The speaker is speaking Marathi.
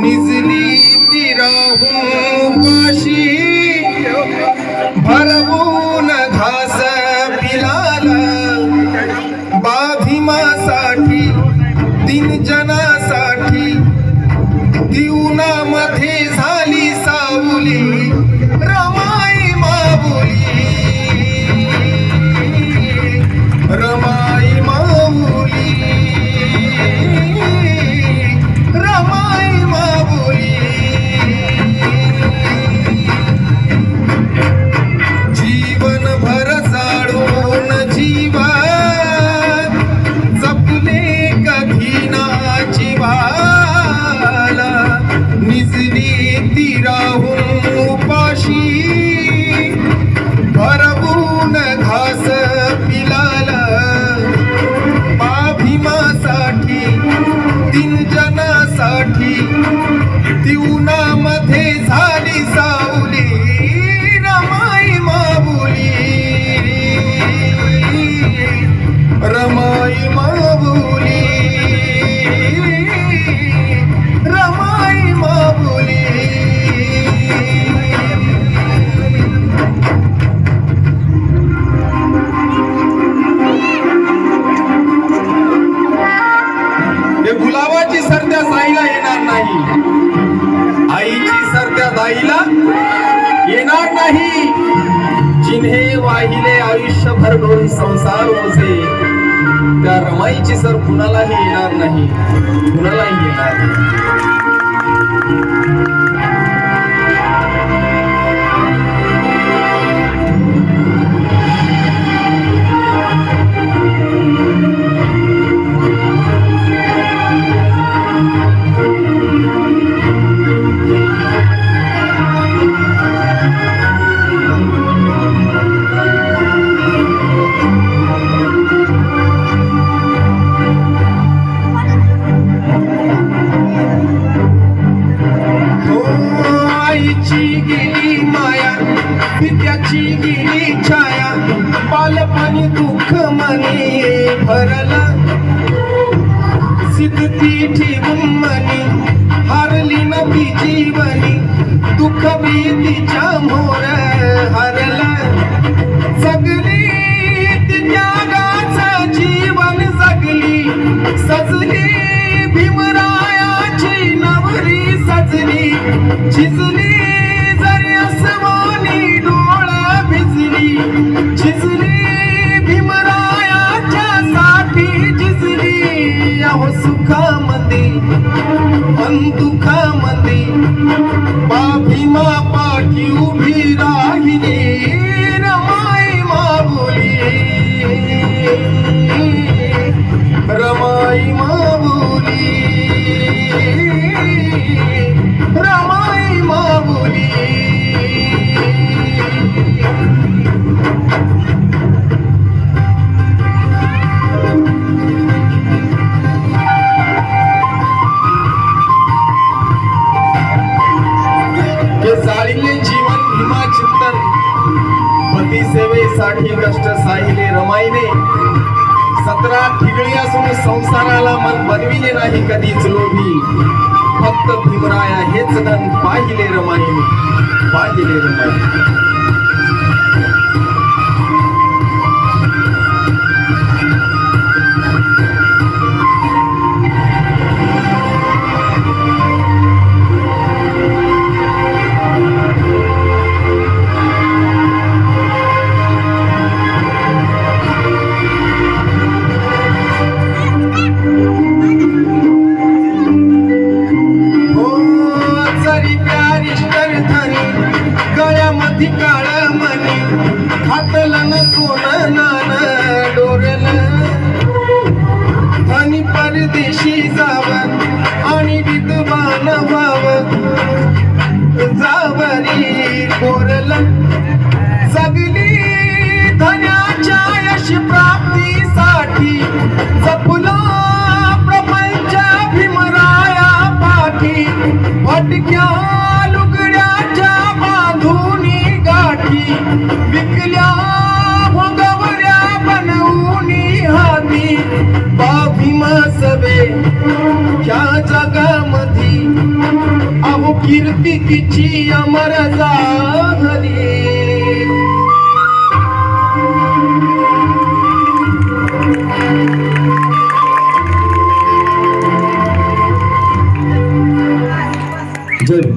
निजली ती राहून पाशी भरवून घास पिलाला बाभीमासाठी तीन जनासाठी दिवनामध्ये झाली सावली रमाई माऊली रमाई माऊली रमाई माऊली जीवनभर जाळून जीवा जपले कधी ना जीवाला निजली ती राहून उपाशी भरवून घास पिलाला बाभीमासाठी तीन जनासाठी दिवनामध्ये झाली सावली रमाई माऊली रमाई माऊली रमाई माऊली हे गुलाबाची सरत्या साईला येणार नाही, आईची सरत्या दाईला येणार नाही. जिन्हे वाहिले आयुष्यभर डोळी संसार ओझे त्या रमाईची सर कुणालाही येणार नाही, कुणालाही येणार नाही. गेली माया विद्याची गेली छाया बालपणी दुःख मनी भरला सिद्धती ठेवून मनी हारली नवी जीवनी दुःख भीतीच्या मोर हरला जगली त्यागाचं जीवन जगली सजली भीमरायाची नवरी सजली झिजली झिजली भीमरायाच्या साठी झिजली अहो सुखामध्ये पण दुःखामध्ये भीमा पाठी उभी राहिली रमाई माऊली रमाई माऊली रमाई माऊली. जाळीले जीवन भीमा चिंतन पती सेवेसाठी कष्ट साहिले रमाईने 17 ठिगळी असून संसाराला मन बनविले नाही कधीच लोभी फक्त भीमराया हेच धन पाहिले रमाईने पाहिले रमाईने. गळ्यामध्ये एकीची अमर जाण